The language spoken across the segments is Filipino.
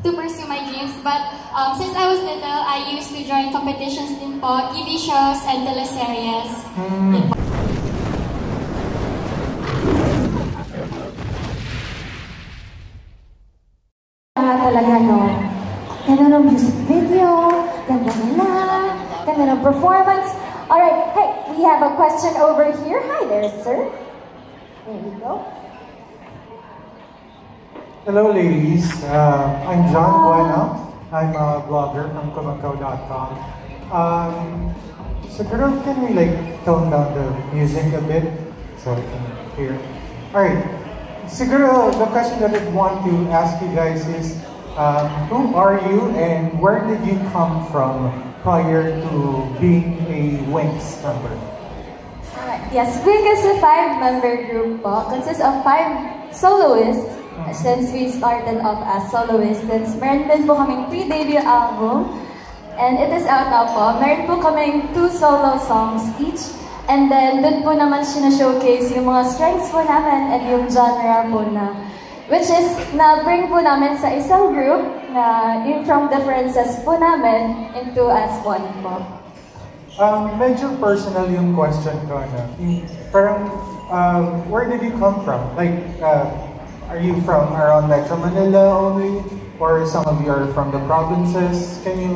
to pursue my dreams. But since I was little, I used to join competitions din po, TV shows and teleseries. Talaga no, ganda ng music video, ganda nila, ganda ng performance. Alright, hey, we have a question over here. Hi there, sir. There we go. Hello ladies, I'm John Bueno. I'm a blogger from kumakaw.com. So can we tone down the music a bit so I can hear? Alright, siguro the question that I want to ask you guys is, who are you and where did you come from prior to being a Winx member? Yes, Winx is a 5-member group po. Consists of 5 soloists. Since we started off as soloists, since meron din po kaming pre-debut album, and it is out now po. Meron po kaming 2 solo songs each, and then dun po naman showcase yung mga strengths po namin and yung genre po na, which is na-bring po namin sa isang group na yung from differences po namin into as one po. Medyo personal yung question ko na. Parang, where did you come from? Are you from around Metro Manila only? Or some of you are from the provinces? Can you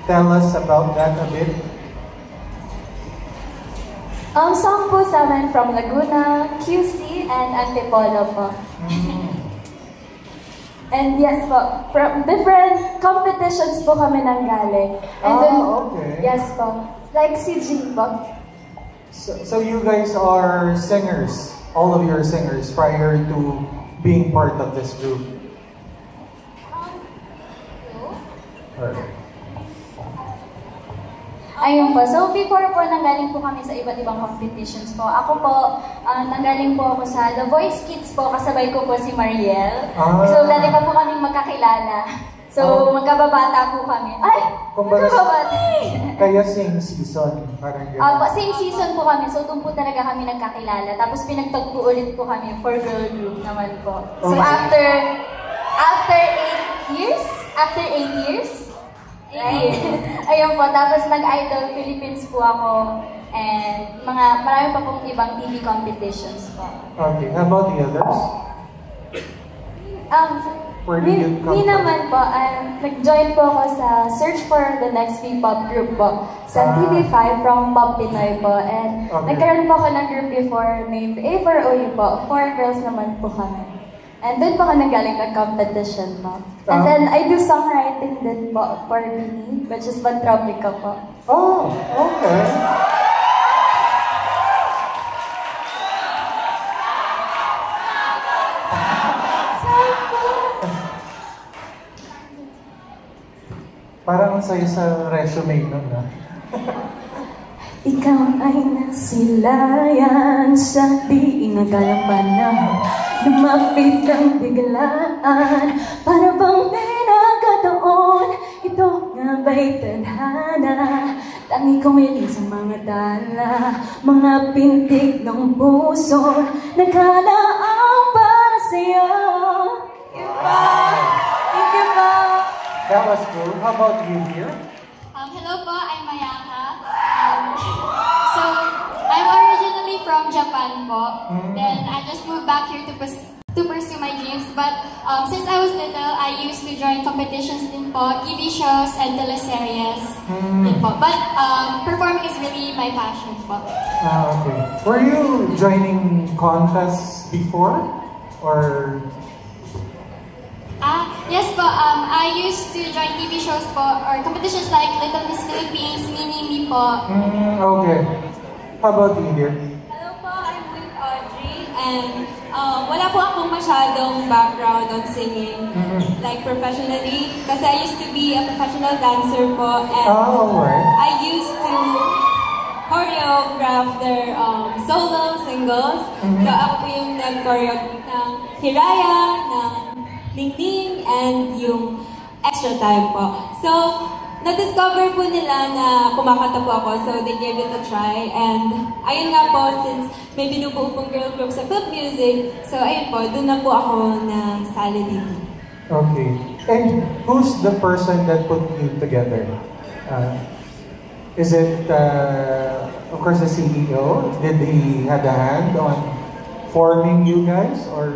tell us about that a bit? Some po sa amin from Laguna, QC, and Antipolo po. And yes po, from different competitions po kami nanggaling. And then, okay. Yes po, like si G po. So you guys are singers, all of you are singers prior to being part of this group? Ayun po, so before po nanggaling po kami sa iba't ibang competitions po. Ako po, nanggaling po ako sa The Voice Kids po, kasabay ko po si Mariel. So dati pa po kaming magkakilala. So magkababata po kami. Ay! Magkababata! Kaya same season, parang gano'n. Same season po kami, so doon po talaga kami nagkakilala. Tapos pinagtagpo ulit po kami for girl group naman po. So after 8 years, right? Ayun po, tapos nag-Idol Philippines po ako and marami pa pong ibang TV competitions po. Okay, how about the others? Where did you come from? Naman po, nag-join po ako sa Search for the Next P-Pop group po sa TV5 from Pop Pinoy po, and nagkaroon po ako ng group before named A4OU po. 4 girls naman po kami. And doon po ako nanggaling ng competition po. And then I do songwriting din po for Bini, which is Bantropica po. Oh, okay. Parang sa'yo sa resume nun, ha? Ikaw ay nasilayan sa di inagalang panahon. Lumapit ng biglaan, para bang pinagkataon. Ito nga ba'y tadhana? Tangi kong iling sa mga dala, mga pintig ng puso, nagkalaang para sa'yo. Thank you po. That was cool. How about you here? Hello po, I'm Mayaka. So, I'm originally from Japan po. Then I just moved back here to pursue my dreams. But since I was little, I used to join competitions din po, TV shows and teleseries din po. But performing is really my passion po. Okay. Were you joining contests before? Or... Yes po, I used to join TV shows po, or competitions like Little Miss Philippines, Mini Me po. Okay. How about you, dear? Hello po, I'm with Audrey, and wala po akong masyadong background on singing, like professionally, kasi I used to be a professional dancer po, and I used to choreograph their solo singles. So ako po yung nag-choreograph ng Hiraya, ng Ningning, and yung Extra Time po. So, na-discover po nila na kumakanta po ako, so they gave it a try. And ayun nga po, since may binubuo pong girl group sa Philip Music, so ayun po, doon na po ako na sali dito. Okay. And who's the person that put you together? Is it, of course, the CEO? Did he have a hand on forming you guys, or?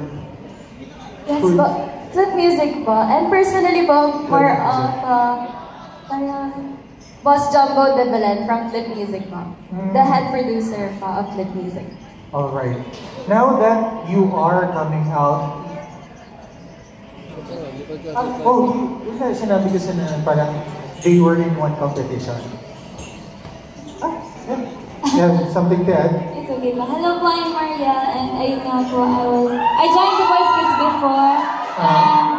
Yes po, Flip Music po. And personally po, more of Boss Jumbo De Belen from Flip Music po. The head producer po of Flip Music. Alright. Now that you are coming out, sinabi kasi na parang they were in one competition. Yeah, something to add? It's okay po. Hello po, I'm Maria, and ayun nga po, I joined the Boys Kids before, and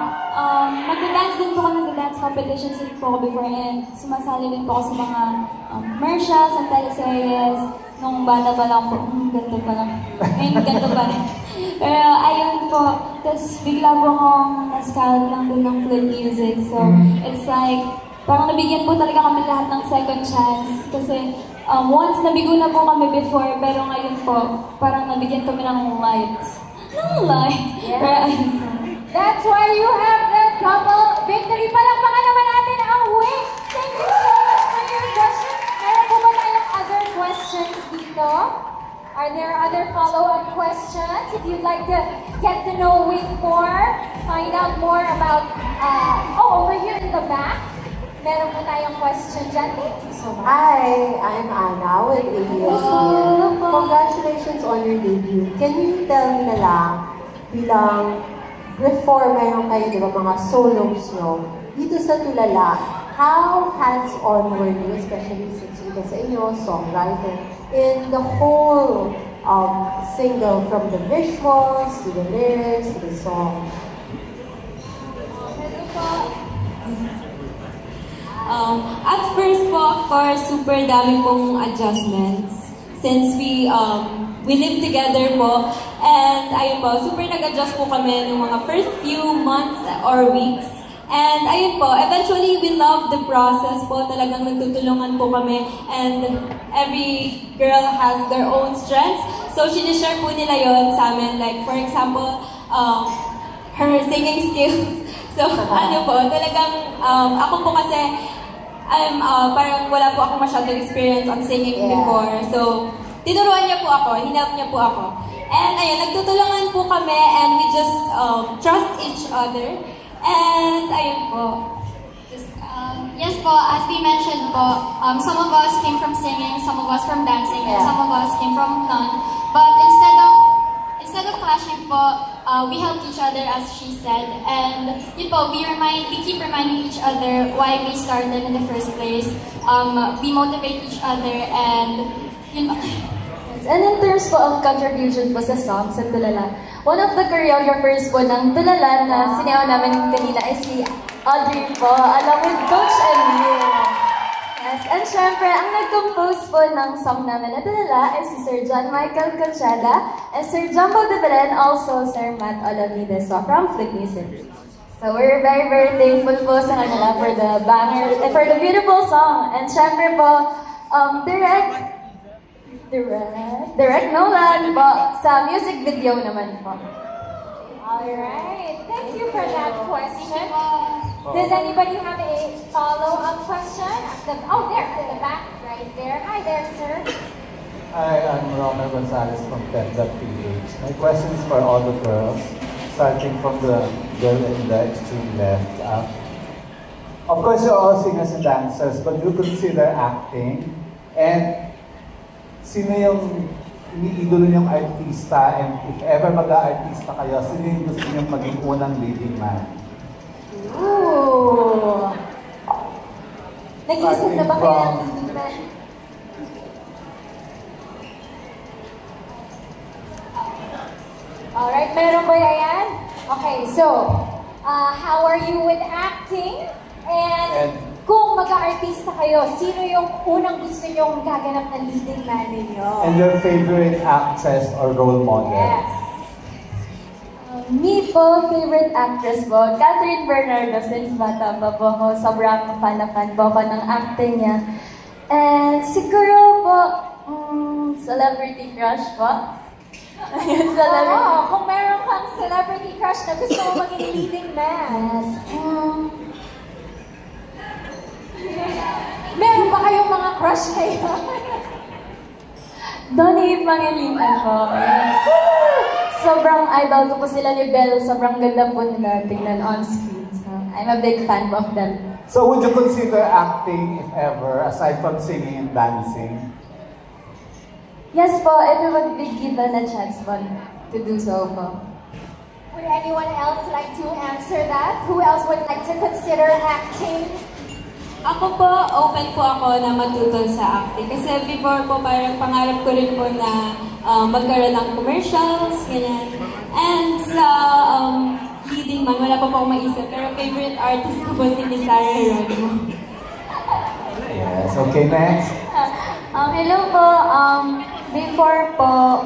nag-dance din po ako, nag-dance competitions din po ako before, and sumasali din po ako sa mga commercials and teleseries. Nung bata pa lang po, ganito pa lang. Ngayon, ganito pa rin. Pero ayun po, tapos bigla po akong na-scout lang din ng Flip Music. So, it's like, parang nabigyan po talaga kami lahat ng second chance. Kasi once nabigo na po kami before, pero ngayon po, parang nabigyan kami ng light. Ng light. Yeah. Pero ayun po. That's why you have that couple victory. Palakpakan naman natin ang win. Thank you so much for your question. Meron po ba tayong other questions dito? Are there other follow-up questions? If you'd like to get to know Wing more, find out more about, over here in the back, meron po tayong question dyan. Thank you so much. Hi, I'm Anna with ABS here. Congratulations on your debut. Can you tell me na lang, bilang before meron kayo, di ba, mga solos nyo, dito sa Tulala, how hands-on were you, especially since ito sa inyo, songwriter, in the whole single, from the visuals, to the lyrics, to the song? At first po, of course, super dami pong adjustments. Since we live together po, and ayun po, super nag-adjust po kami ng mga first few months or weeks. And ayun po, eventually we love the process po, talagang nagtutulungan po kami, and every girl has their own strengths. So, sinishare po nila yon sa amin. Like, for example, her singing skills. So, ano po, talagang, ako po kasi, parang wala po akong masyadong experience on singing before. So, tinuruan niya po ako, hinelp niya po ako. And ayun, nagtutulungan po kami, and we just trust each other. And ayun po. Yes po, as we mentioned po, some of us came from singing, some of us from dancing, and some of us came from none. But instead of clashing po, we helped each other, as she said, and yun po, we keep reminding each other why we started in the first place. We motivate each other, and yun po. And in terms po of contribution po sa song sa Tulala, one of the choreographers po ng Tulala na sinayaw namin kanina ay si Audrey po, along with Coach Emil. Yes, and syempre, ang nag-compose po ng song namin na Tulala ay si Sir John Michael Conchada and Sir Jumbo De Belen, also Sir Matt Olamides from Flip Music. So we're very, very thankful po sa kanila for the banger, for the beautiful song. And syempre po, Direct Nolan po sa music video naman po. Alright, thank you for that question. Does anybody have a follow-up question? There, in the back, right there. Hi there, sir. Hi, I'm Romer Gonzalez from TED.ph. My question is for all the girls, starting from the girl in the extreme left. Of course, you're all singers and dancers, but do you consider acting? And sino yung iniidolo niyong artista, and if ever mag-aartista kayo, sino yung gusto niyong maging unang leading man? Ooh! Nag-iisip na ba kayo ng leading man? Alright, meron ba yan? Okay, so, how are you with acting? And kung mag-aartista kayo, sino yung unang gusto nyong gaganap na leading man ninyo? And your favorite actress or role model? Yes. Me po, favorite actress po, Catherine Bernardo, since bata pa po ako, sobrang fan na fan po ako ng acting niya. And siguro po, celebrity crush po. Ayun sa laro. Oo, kung meron kang celebrity crush na gusto mo maging leading man. Meron ba kayong mga crush kayo? Donnie Pangilinan po. Sobrang idol ko po sila ni Belle. Sobrang ganda po nila tingnan on screen. So, I'm a big fan of them. So would you consider acting if ever, aside from singing and dancing? Yes po, if you would be given a chance po to do so po. Would anyone else like to answer that? Who else would like to consider acting? Ako po, open po ako na matuto sa acting. Kasi before po, parang pangarap ko rin po na magkaroon ng commercials, ganyan. And sa leading man, wala pa po akong maisip. Pero favorite artist ko po si Sarah Geronimo. Yes, okay, next. Hello po. Before po,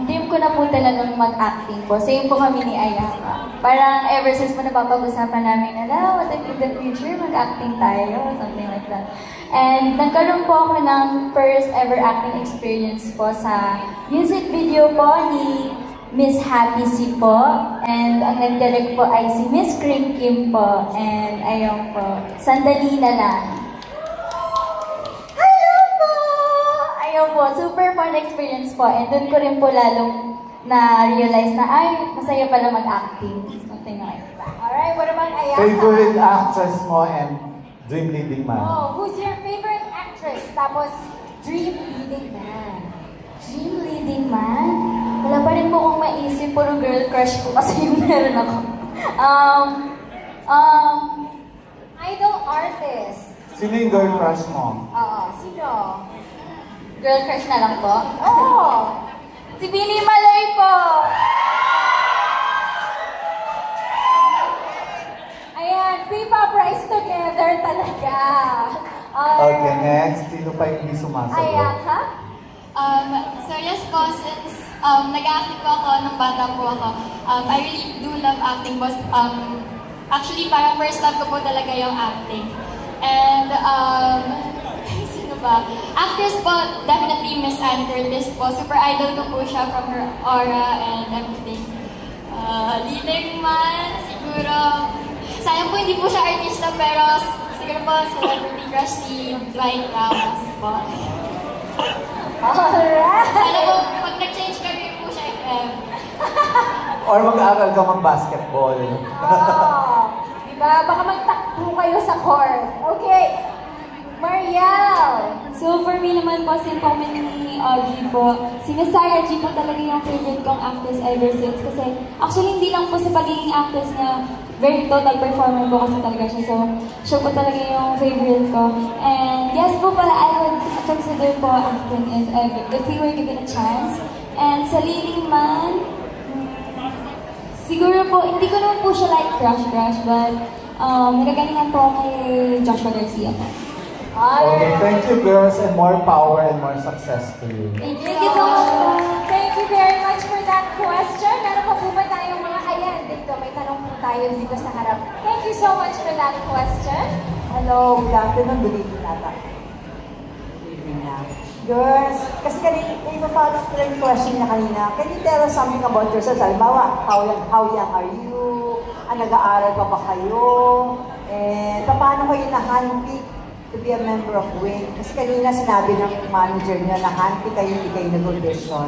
dream ko na po talagang mag-acting po. Same po kami ni Ayaka. Parang ever since po napapag-usapan namin na, what if in the future mag-acting tayo, something like that. And nagkaroon po ako ng first ever acting experience po sa music video po ni Miss Happy C po. And ang nag-direct po ay si Miss Kring Kim po. And ayun po, sandali na lang. Ayun po, super fun experience po. And doon ko rin po lalong na-realize na, ay, masaya pala mag-acting. Something like that. Alright, what about Ayaka? Favorite actress mo and dream leading man? Oh, who's your favorite actress? Tapos, dream leading man. Dream leading man? Wala pa rin po akong maisip. Puro girl crush ko kasi yung meron ako. Idol artist. Sino yung girl crush mo? Oo, sino? Girl crush na lang po? Oo. Si Bini Malay po! Ayan, P-pop rise together talaga. Okay, next. Sino pa yung hindi sumasagot? Ayaka? So yes po, since nag-acting po ako nung bata po ako, I really do love acting po. Actually, parang first love ko po talaga yung acting. And, sino ba? Actress po, definitely Miss Anne Curtis po. Super idol ko po siya from her aura and everything. Leading man, siguro, sayang po hindi po siya artista, pero siguro po celebrity crush si Dwight Ramos po. Alright! Sana po, pag nag-change career po siya, Or mag-aaral ka mag-basketball? Diba? Baka magtakbo kayo sa court. Okay. Mariel! So for me naman po, same po kami ni Audrey po. Si Miss Sarah G po talaga yung favorite kong actress ever since. Kasi actually hindi lang po sa pagiging actress niya, very total performer po kasi talaga siya. So siya po talaga yung favorite ko. And yes po pala, I would consider po acting if we were given a chance. And sa leading man, siguro po, hindi ko naman po siya like crush, but nagagalingan po kay Joshua Garcia po. Okay, thank you girls and more power and more success to you. Thank you so much po. Thank you very much for that question. Meron pa po ba tayong mga ayan dito? May tanong po tayo dito sa harap. Thank you so much for that question. Hello, good afternoon, good evening ata. Good evening na. Girls, kasi kanina, ipa-follow ko lang yung question niya kanina. Can you tell us something about yourself? Halimbawa, how young are you? Nag-aaral pa ba kayo? And paano kayo na-handpick to be a member of WING? Kasi kanina sinabi ng manager niya na handpick kayo, hindi kayo nag-audition.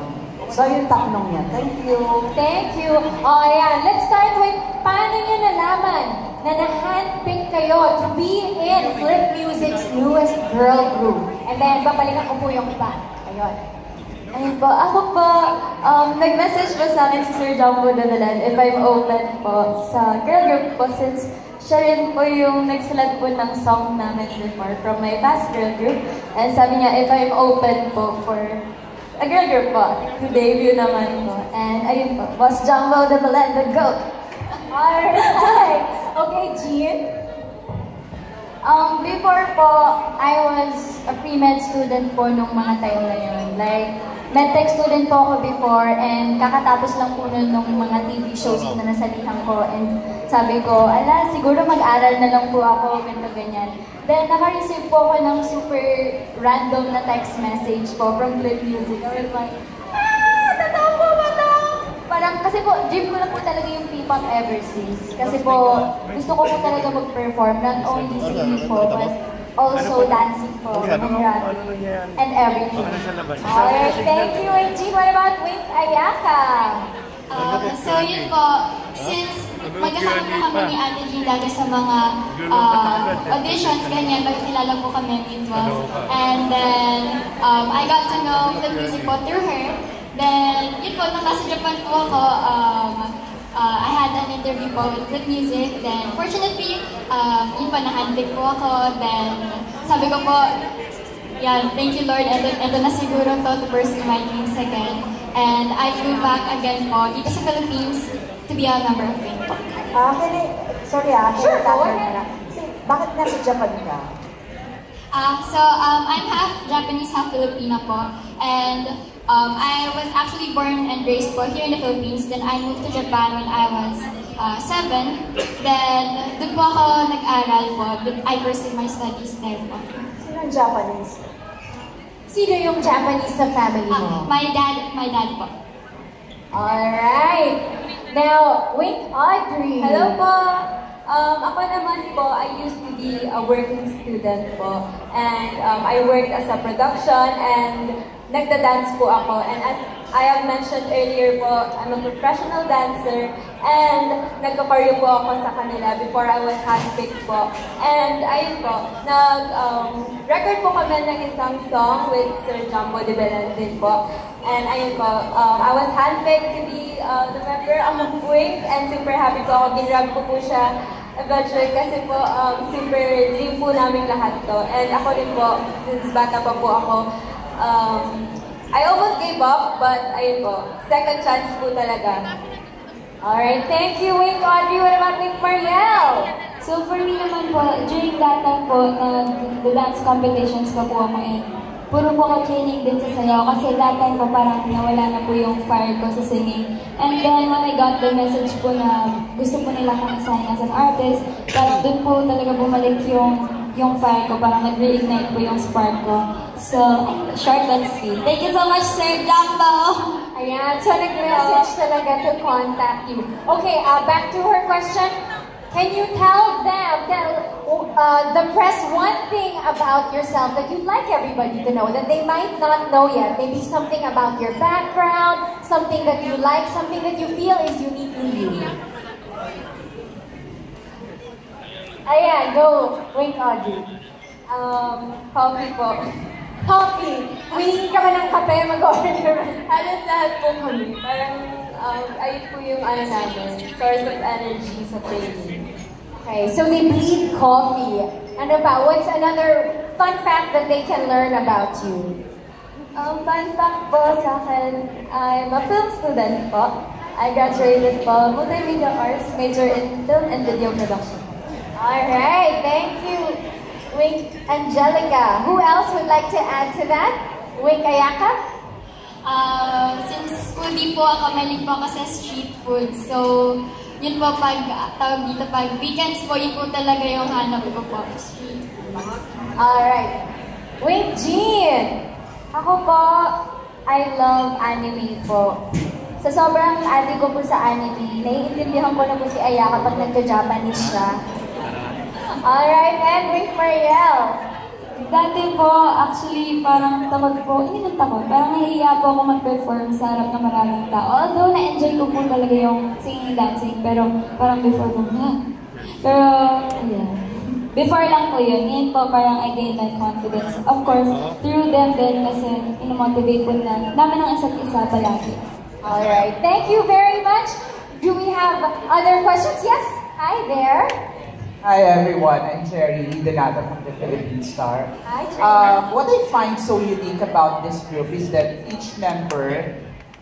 So, yung tatlong yan. Thank you. Thank you. Oh, ayan. Let's start with, paano niyo nalaman na na-handpick kayo to be in Flip Music's newest girl group? And then, babalikan ko po yung iba. Ayun. Ayun po, ako po, nag-message po sa akin si Sir Jumbo Davalan if I'm open po sa girl group po since siya rin po yung nagsulat po ng song namin before from my past girl group. And sabi niya if I'm open po for a girl group po to debut naman po. And ayun po, Boss Jumbo Davalan, the GOAT! Alright. Okay, Jean? Before po, I was a pre-med student po nung mga time na yun. Like, medtech student po ako before and kakatapos lang po nun nung mga TV shows na nasalihan ko. And sabi ko, ala, siguro mag-aral na lang po ako, ganyan. Then, naka-receive po ako ng super random na text message po from Flip Music. I was like, totoo po ba to? Parang, kasi po, dream ko na po talaga yung P-pop ever since. Kasi po, gusto ko po talaga mag-perform, not only singing po, but also dancing po, and everything. Alright, thank you, Angie. What about Wink Ayaka? So yun po, since magkasama po kami ni Ate Jean lagi sa mga auditions, ganyan, magkilala po kami mutual. And then, I got to know the music po through her. Then, yun po, nung nasa Japan po ako, I had an interview po with Good Music. Then, fortunately, yun po, na-handpick po ako. Then, sabi ko po, yan, thank you Lord, ito na siguro to pursue my dreams again. And I flew back again po dito sa Philippines to be a member of Wink po. Sorry Sure, go tatanong ahead. na. Bakit nasa Japan ka? So, I'm half Japanese, half Filipina po. And I was actually born and raised po here in the Philippines. Then I moved to Japan when I was 7. Then, doon po ako nag-aral po. I pursued my studies there po. Sino ang Japanese? Sino yung Japanese sa family mo? My dad po. Alright. Now, Wink Audrey. Hello po! Ako naman po, I used to be a working student po. And I worked as a production and nagda-dance po ako. And as I have mentioned earlier po, I'm a professional dancer and nagka-choreo po ako sa kanila before I was handpicked po. And ayun po, record po kami ng isang song with Sir Jumbo de Belentin po. And ayun po, I was handpicked to be the member of Wink and super happy po ako. Ginrab ko po siya eventually kasi po super dream po namin lahat to. And ako rin po, since bata pa po ako, I almost gave up, but ayun po, second chance po talaga. Alright, thank you, Wink Audrey. What about Wink Mariel? So for me naman po, during that time po, the dance competitions pa po ako puro po ako training din sa sayaw kasi that time po parang nawala na po yung fire ko sa singing. And then when I got the message po na gusto po nila akong assign as an artist, parang dun po talaga bumalik yung fire ko, parang nag-reignite po yung spark ko. So, short but sweet. Thank you so much, Sir Jumbo! Ayan, so nag-message talaga to contact you. Okay, back to her question. Can you tell the press one thing about yourself that you'd like everybody to know that they might not know yet? Maybe something about your background, something that you like, something that you feel is uniquely you. Ayan, go, Wink Audrey. Coffee po. Coffee! Winning ka ba ng kape? Mag-order. Halos lahat po kami. Parang, ayun po yung namin, source of energy sa training. Okay, so they bleed coffee. Ano ba? What's another fun fact that they can learn about you? Fun fact po sa akin, I'm a film student po. I graduated po multimedia arts, major in film and video production. Alright, thank you, Wink Angelica. Who else would like to add to that? Wink Ayaka? Since foodie po ako, mahilig po ako sa street food. So, yun po pag weekends po, yun po talaga yung hanap ko po. Street food. Alright. Wink Jean! Ako po, I love anime po. Sa sobrang addict ko po sa anime, naiintindihan ko na po si Aya kapag nagka-Japanese siya. Alright, and Wink Mariel. Dati po, actually, parang takot po, hindi nang takot, parang nahihiya po ako mag-perform sa harap ng maraming tao. Although, na-enjoy ko po talaga yung singing dancing, pero parang before po, Pero, yeah. Before lang po yun, ngayon po parang I gained my confidence. Of course, through them din kasi inomotivate po namin ang isa't isa palagi. Alright, thank you very much. Do we have other questions? Yes? Hi there. Hi everyone, I'm Cherry Donata from the Philippine Star. Hi, Cherry. What I find so unique about this group is that each member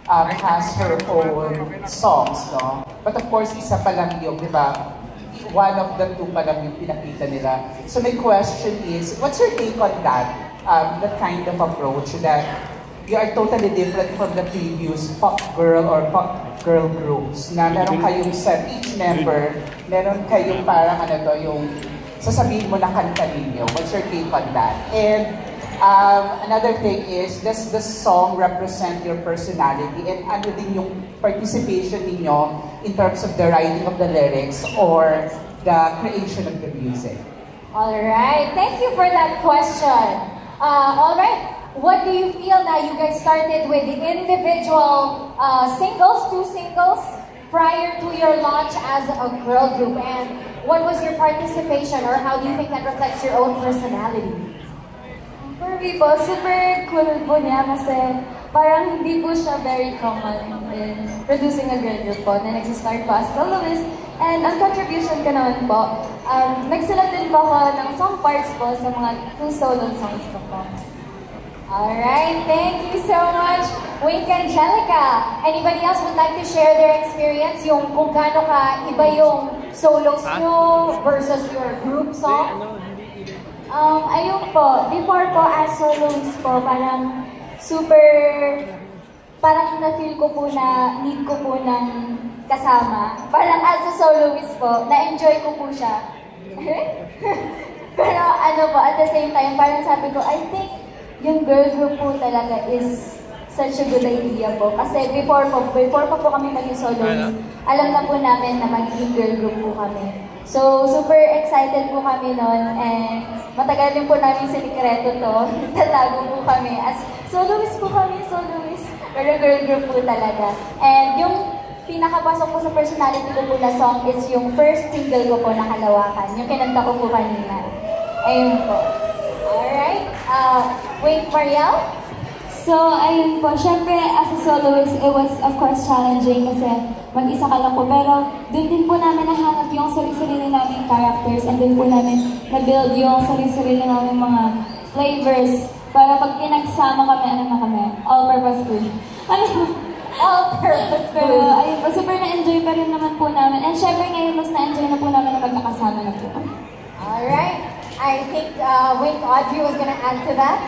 has her own songs, no? But of course, isa pa lang yung, di ba? One of the two pa lang yung pinakita nila. So my question is, what's your take on that? That kind of approach that you are totally different from the previous pop girl or pop girl groups na meron kayong set, each member, meron kayong parang yung sasabihin mo na kanta ninyo. What's your take on that? And another thing is, does the song represent your personality? And ano din yung participation ninyo in terms of the writing of the lyrics or the creation of the music? Alright, thank you for that question. Alright, what do you feel now? You guys started with the individual singles, 2 singles, prior to your launch as a girl group. And what was your participation, or how do you think that reflects your own personality? For me po, super cool po niya kasi parang hindi po siya very common in producing a girl group po na nagsistart po as soloist. And ang contribution ko naman po, nagsulat din po ako ng song parts po sa mga 2 solo songs ko po. Alright, thank you so much, Wink Angelica. Anybody else would like to share their experience, yung kung gaano ka iba yung solos nyo versus your group song? Ayun po, before po as soloist po, parang super, parang na-feel ko po na need ko po ng kasama. Parang as a soloist po, na-enjoy ko po siya. Pero ano po, at the same time, parang sabi ko, I think yung girl group po talaga is such a good idea po. Kasi before pa po kami maging soloist, alam na po namin na magiging girl group po kami. So, super excited po kami nun, and matagal din po namin sinikreto to. Tatago po kami as soloist po kami, soloist. Pero girl group po talaga. And yung pinakapasok po sa personality ko po na song is yung first single ko po na Kalawakan. Yung kinanta ko po kanina. Ayun po. Alright. Wait, Mariel? So, ayun po. Siyempre, as a soloist, it was of course challenging kasi mag-isa ka lang po. Pero doon din po namin nahanap yung sarili-sarili namin characters, and doon po namin na-build yung sarili-sarili namin mga flavors para pag pinagsama kami, ano na kami? All-purpose food. All-purpose food. Pero ayun po, super na-enjoy pa rin naman po namin. And syempre ngayon, mas na-enjoy na po namin na magkakasama na po. Alright. I think Wink Audrey was gonna add to that.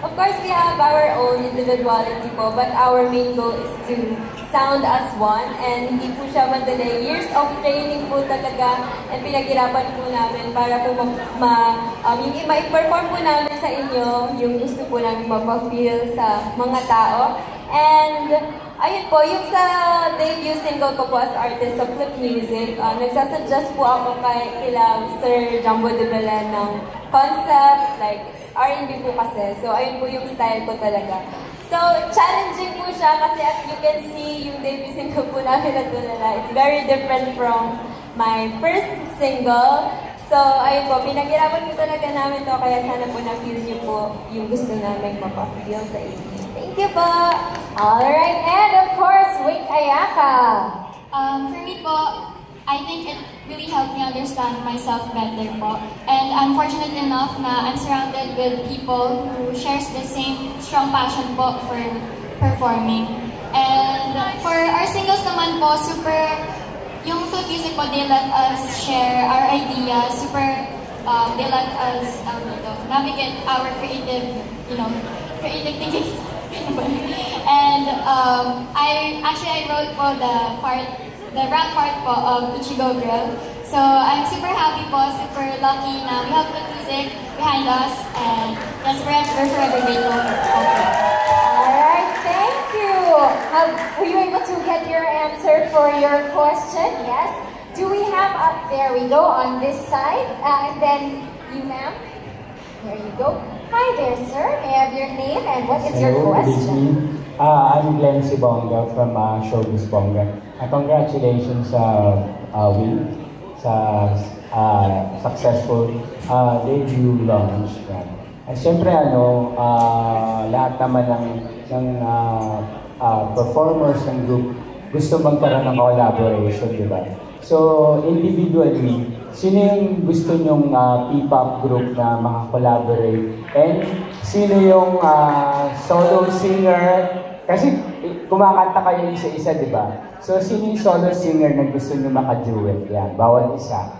Of course, we have our own individuality po, but our main goal is to sound as one, and hindi po siya madali. Years of training po talaga, and pinaghirapan po namin para po ma-perform po namin sa inyo yung gusto po namin mapag-feel sa mga tao. And ayun po, yung sa debut single ko po as artist sa Flip Music, nagsasuggest po ako kila Sir Jumbo de Belen ng concept, like R&B po kasi. So, ayun po yung style ko talaga. So, challenging po siya kasi as you can see, yung debut single po namin na Tulala, it's very different from my first single. So, ayun po, pinaghirapan po talaga namin to, kaya sana po na-feel niyo po yung gusto namin mapapil sa inyo. Thank you po! Alright, and of course, Wink Ayaka. For me po, I think it really helped me understand myself better po. And I'm fortunate enough na I'm surrounded with people who shares the same strong passion po for performing. And for our singles naman po, yung Flip Music po, they let us share our ideas, they let us navigate our creative thinking. And I wrote po the rap part po of Ichigo Girl. So I'm super happy po, super lucky na we have good music behind us, and yes, we're forever grateful. Alright, thank you. Were you able to get your answer for your question? Yes. Do we have there we go on this side, and then you, ma'am. There you go. Hi there, sir. May I have your name and what is your question? I'm Glenn Sibonga from Showbiz Bonga. Congratulations Wink sa successful debut launch. At syempre lahat naman ng performers ng group gusto magkaroon ng collaboration, di ba? So individually, sino yung gusto nyong P-pop group na makakollaborate? And sino yung solo singer? Kasi kumakanta kayo isa-isa, di ba? So, sino yung solo singer na gusto nyo maka-duet? Yan, bawat isa.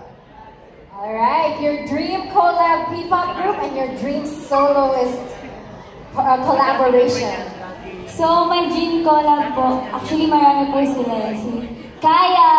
Alright, your dream collab P-pop group and your dream soloist collaboration. So, my dream collab po, actually marami po sila. Si Kaya!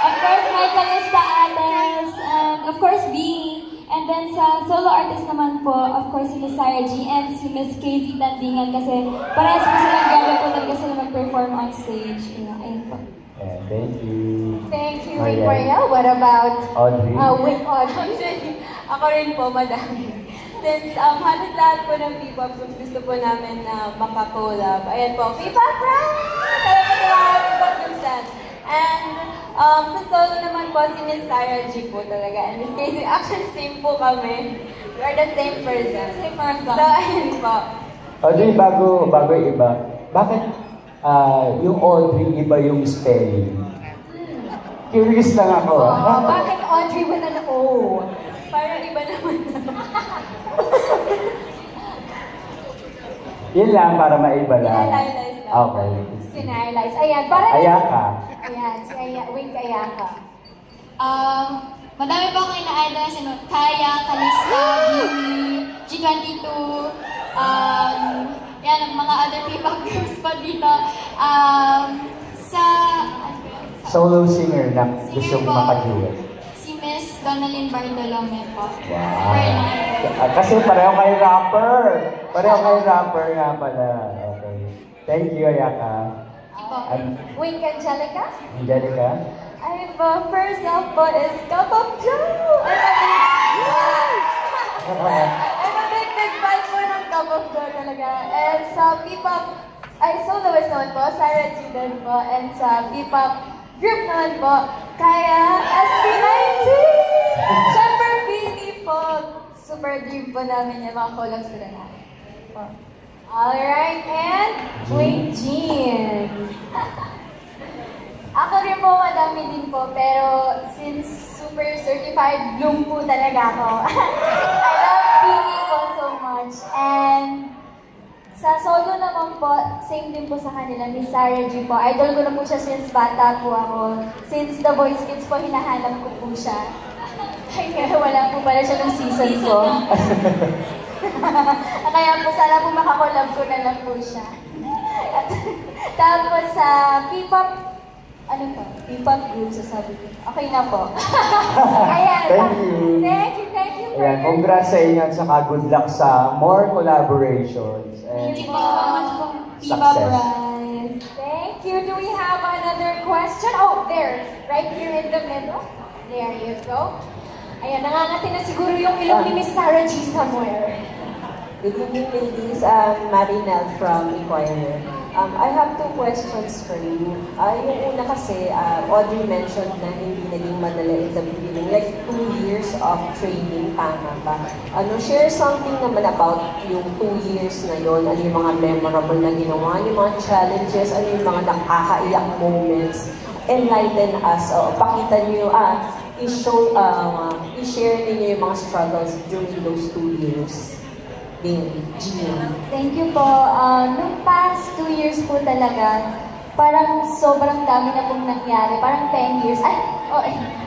Of course, my Kalista Ates, and of course, Beanie. And then sa solo artist naman po, of course, si Miss Sarah G and si Miss Casey Tandingan kasi parehas po silang grabe po talaga sila mag-perform on stage. Ayun po. Yeah, thank you. Thank you, Wing Maria. What about Audrey? Wing Audrey? Ako rin po, madami. Since halos lahat po ng P-pop groups gusto po namin na makakolab. Ayan po, P-pop Run! Sabi po sa mga P-pop groups yan. And sa solo naman po, si Miss Sarah G po talaga. And Miss Casey, actually same po kami. We are the same person. Same person. So, ayun po. Audrey, bago iba, bakit yung Audrey iba yung spelling? Curious lang ako. Bakit Audrey with an O? Parang iba naman. Yun lang, para maiba lang. Sinalize lang. Okay. Sinalize. Ayan, para Ayaka. Ayan, si Wing Ayaka. Madami po akong ina-idol na sino. Kaya, Kalista, Bini, G22, yan, ang mga other P-pop groups po dito. Sa Solo singer na gusto po, makaduet. si Miss Donalyn Bartolome po. Wow. Super nice. Kasi pareho kayo rapper. Pareho kayo rapper nga pala. Okay. Thank you, Ayaka. Wing Angelica? Angelica? Ayun po, first off po is Cup of Joe! I'm a big fan po ng Cup of Joe talaga. And sa P-pop, soloist naman po, Sarah G din po. And sa P-pop group naman po, kaya SB19! Siyempre, Bini po. Super dream po namin yung mga collab sila namin. Alright, and Wing Jean. Ako rin po, madami din po, pero since super certified bloom po talaga ako, I love Bini po so much. And sa solo naman po, same din po sa kanila, Miss Sarah G po. Idol ko na po siya since bata po ako. Since The Voice Kids po, hinahanap ko po siya. Ay, kaya wala po pala siya ng season ko. Kaya po, sana po makakolab ko na lang po siya. Tapos sa P-pop, P-pop group, sasabi ko. Okay na po. Ayan. Thank you. Thank you. Ayan, congrats sa inyo at saka good luck sa more collaborations. And Thank you so much po. success. Thank you. Do we have another question? Oh, there. Right here in the middle. There you go. Ayan, nangangati na siguro yung ilong ni Miss Sarah G somewhere. Good evening, ladies. I'm Marinel from Inquirer. I have two questions for you. Yung una kasi, Audrey mentioned na hindi naging madala in the beginning. Like 2 years of training, tama ba? Share something naman about yung 2 years na yon. Ano yung mga memorable na ginawa, yung mga challenges, ano yung mga nakakaiyak moments. Enlighten us, pakita niyo, i-share ninyo yung mga struggles during those 2 years. Thank you po. Nung past 2 years po talaga, parang sobrang dami na pong nangyari. Parang 10 years.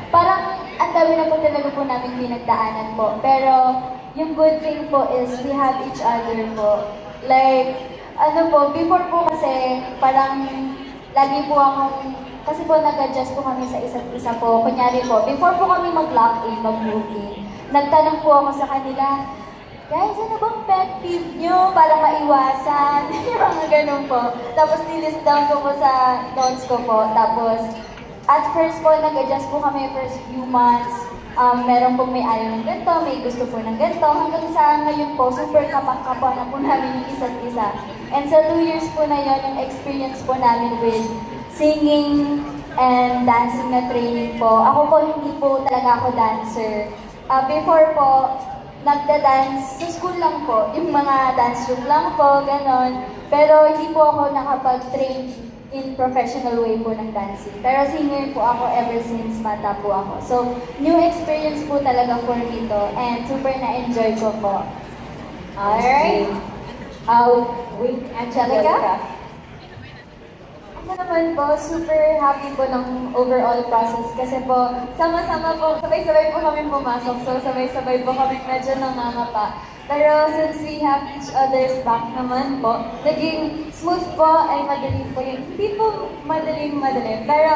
Parang ang dami na po talaga po namin pinagdaanan po. Pero yung good thing po is we have each other po. Like, before po kasi parang lagi po akong, kasi po nag-adjust po kami sa isa't isa po. Kunyari po, before po kami mag-lock-in, mag-movie, nagtanong po ako sa kanila, guys, ano bang pet peeve nyo para maiwasan? Yung mga ganun po. Tapos nilist down ko sa notes ko po. Tapos, at first po, nag-adjust po kami first few months. Meron pong may ayaw ng ganito, may gusto po ng ganito. Hanggang sa ngayon po, super kapak-kapak na po namin yung isa't isa. And sa 2 years po na yon, yung experience po namin with singing and dancing na training po. Ako po, hindi po talaga ako dancer. Before po, nagda-dance sa school lang po, yung mga dance group lang po, ganon. Pero hindi po ako nakapag-train in professional way po ng dancing. Pero singer po ako ever since bata po ako. So, new experience po talaga for me to and super na-enjoy ko po. Alright. Wait, Angelica? Ako naman po, super happy po ng overall process kasi po, sama-sama po, sabay-sabay po kami pumasok. So, sabay-sabay po kami medyo nangangapa. Pero since we have each other's back naman po, naging smooth po ay madali po yun. Hindi po madali. Pero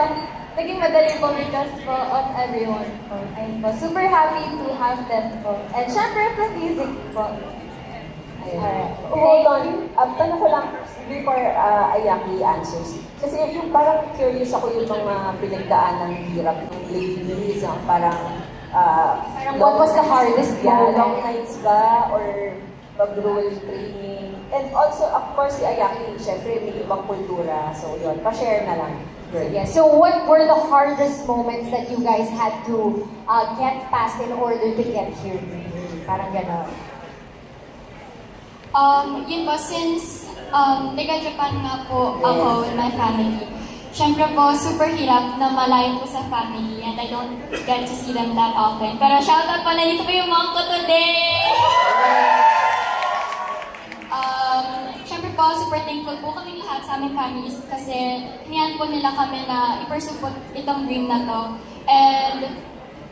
naging madali po because po of everyone po. Ayun po, super happy to have them po. And syempre, from music po. Alright. Hold on. Tanong ko lang before Ayaki answers. Kasi yung parang curious ako yung mga pinagdaan ng hirap ng ladies, parang what was the hardest moment? Long nights ba? Or pag-role training? And also, of course, si Ayaki, syempre may ibang kultura. So yun, pa-share na lang. Yeah. So what were the hardest moments that you guys had to get past in order to get here? Parang gano'n. Yun po, since taga-Japan nga po ako with my family, syempre po, super hirap na malayo po sa family and I don't get to see them that often. Pero shoutout pala dito po yung mom ko today! Syempre po, super thankful po kami lahat sa aming families kasi hinihan po nila kami na i-pursue po itong dream na to. And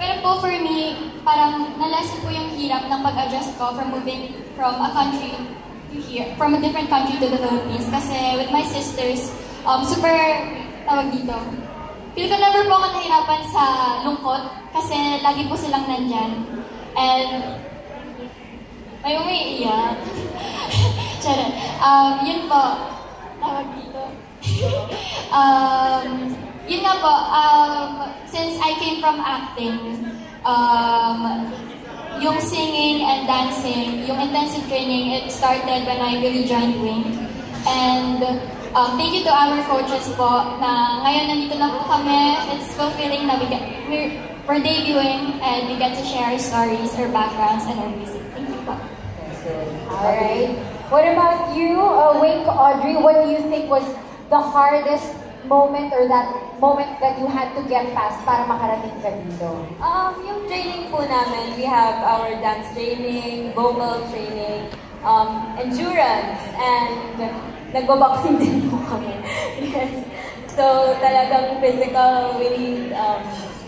pero po for me, parang nalasin po yung hirap ng pag-adjust ko from moving from a country to here, from a different country to the Philippines. Kasi with my sisters, super, tawag dito, feel ko never po ako nahirapan sa lungkot kasi lagi po silang nandyan. And may umiiyak. Charot. Yun po, tawag dito. Yun nga po, since I came from acting, yung singing and dancing, yung intensive training, it started when I really joined Wing. And thank you to our coaches po na ngayon nandito na po kami. It's fulfilling na we're debuting and we get to share our stories, our backgrounds, and our music. Thank you po. Alright. What about you, Wink Audrey? What do you think was the hardest moment or that moment that you had to get past para makarating ka dito? Yung training po namin, we have our dance training, vocal training, endurance, and nagbo-boxing din po kami. Yes. So talagang physical, we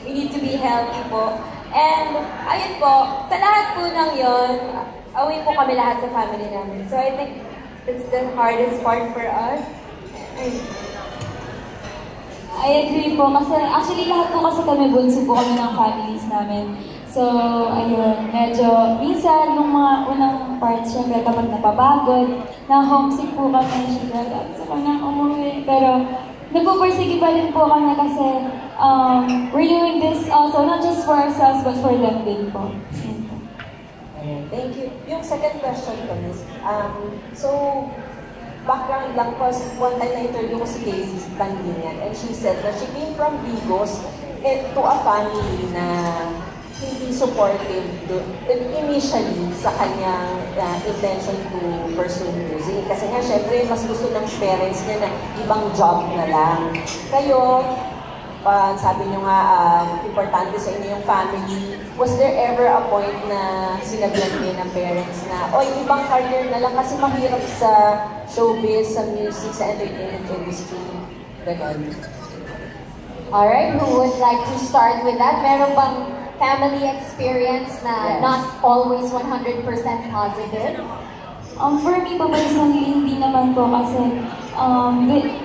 need to be healthy po. And ayun po, sa lahat po ng yon, away po kami lahat sa family namin. So I think that's the hardest part for us. I agree po, kasi actually lahat po kasi kami bunso po kami ng families namin. So, ayun, medyo, minsan, nung mga unang parts, syempre kapag napabagod, na-homesick po kami, syempre, gusto ko nang umuwi. Pero, nagpupursige pa din po kami kasi we're doing this also, not just for ourselves, but for them din po. Thank you. Yung second question ko, Miss. So, background lang po, one time na-interview ko si Casey Bandingan and she said that she came from Bigos to a family na hindi supportive initially sa kanyang intention to pursue music. Kasi nga, syempre, mas gusto ng parents niya na ibang job na lang. Kayo, sabi niyo nga, importante sa inyo yung family. Was there ever a point na sinabihan din ng parents na, oy, ibang career na lang kasi mahirap sa showbiz, sa music, sa entertainment industry? Ganon. Alright, who would like to start with that? Meron bang family experience na not always 100% positive? For me po, personally, hindi naman po kasi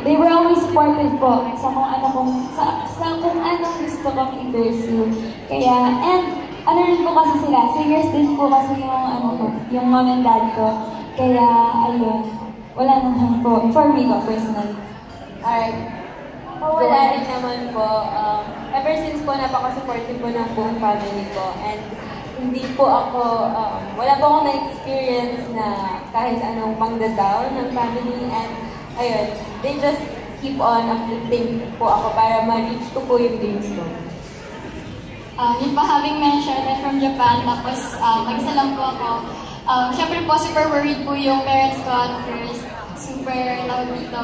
they were always supportive po sa kung ano kung anong gusto kong i-pursue. Kaya, and ano rin po kasi sila, singers din po kasi yung mom and dad ko. Kaya, ayun, wala naman po, for me po, personally. Alright. Wala rin naman po. Ever since po, napaka-supportive po ng buong family ko. And hindi po ako, wala po akong na-experience na kahit anong pang-down ng family. And ayun, they just keep on uplifting po ako para ma-reach ko po yung dreams ko. Yun pa, having mentioned, I'm from Japan, tapos mag-isa lang po ako. Siyempre po, super worried po yung parents ko at first. Super tawag dito.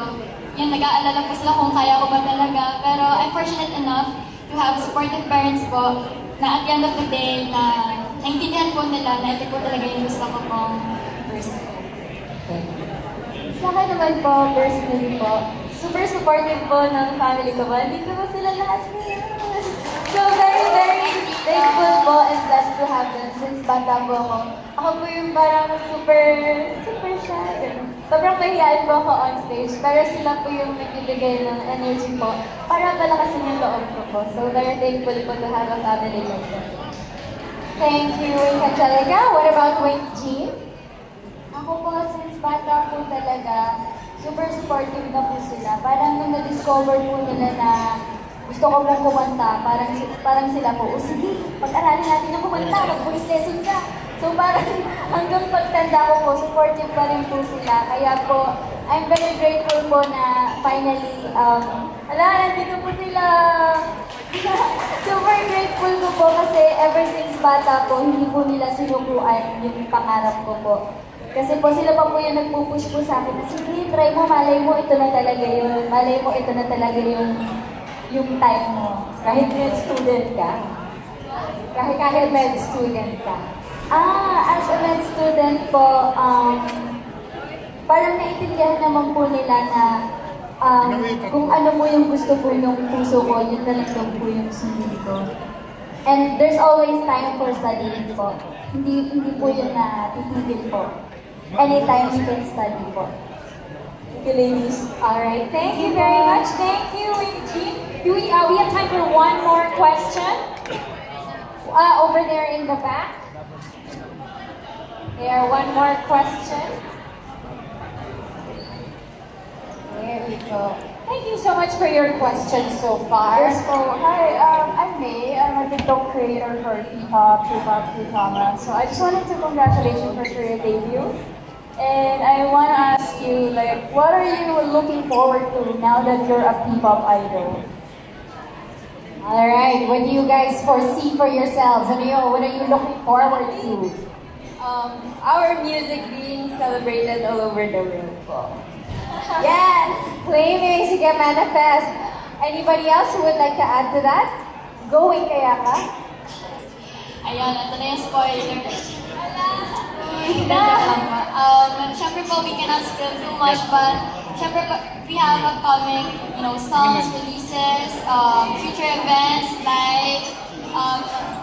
Yun, nag-aalala po sila kung kaya ko ba talaga. Pero I'm fortunate enough to have supportive parents po na at the end of the day na naintindihan po nila na ito po talaga yung gusto ko pong pursue. Sa akin naman po, personally po, super supportive po ng family ko ba? Dito po sila lahat. So very, very thankful po and blessed to have them since bata po ako. Ako po yung parang super shy. Sobrang mahihain po ako on stage. Pero sila po yung nagbibigay ng energy po para palakasin yung loob ko po. So very thankful po to have a family like that. Thank you, Angelica. What about Wing Jean? Ako po, since bata po talaga, super supportive na po sila. Parang nung na-discover po nila na gusto ko lang kumanta, parang sila po, sige, pag-aralin natin yung kumanta, mag-voice lesson ka. So parang hanggang pagtanda ko po, supportive pa rin po sila. Kaya po, I'm very grateful po na finally, nandito po sila. Super grateful ko po kasi ever since bata po, hindi po nila sinukuan yung pangarap ko po. Kasi po sila pa po yung nagpupush po sa akin na, sige, try mo, malay mo, ito na talaga yun. Malay mo, ito na talaga yung time mo. Kahit med student ka? Kahit med student ka? As a med student po, parang naiintindihan naman po nila na kung ano po yung gusto po yung puso ko, yun na lang po yung sundin ko. And there's always time for studying po. Hindi po yun na titigil po. Anytime you can study po. Thank you, ladies. Alright, thank you very much. Thank you, Wing Jean. We have time for one more question. Over there in the back. There, one more question. There we go. Thank you so much for your questions so far. Yes, so, hi, I'm May. I'm a TikTok creator for P-pop, K-pop, K-drama. So I just wanted to congratulate you for your debut. And I want to ask you, like, what are you looking forward to now that you're a P-pop idol? Alright, what do you guys foresee for yourselves? What are you looking forward to? Our music being celebrated all over the world po. Yes! Claiming, sige, manifest. Anybody else who would like to add to that? Going kaya ka? Ayun, ito na yung spoiler. Siyempre po, we cannot spill too much, but siyempre we have upcoming, songs, releases, future events, live.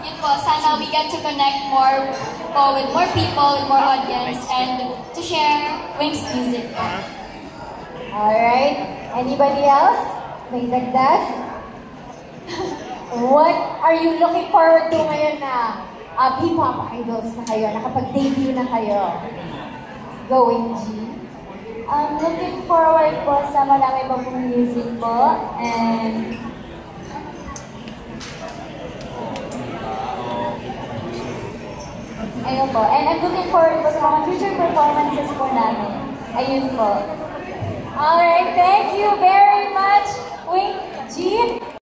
Yun po, sana we get to connect more po with more people, with more audience, and to share Wings music. Alright. Anybody else? May dagdag? What are you looking forward to ngayon na P-pop idols na kayo, nakapag-debut na kayo? Going G? Looking forward po sa marami pa pong music po, and ayun po. And I'm looking forward po sa mga future performances po namin. Ayun po. Alright, thank you very much, Wing Jean.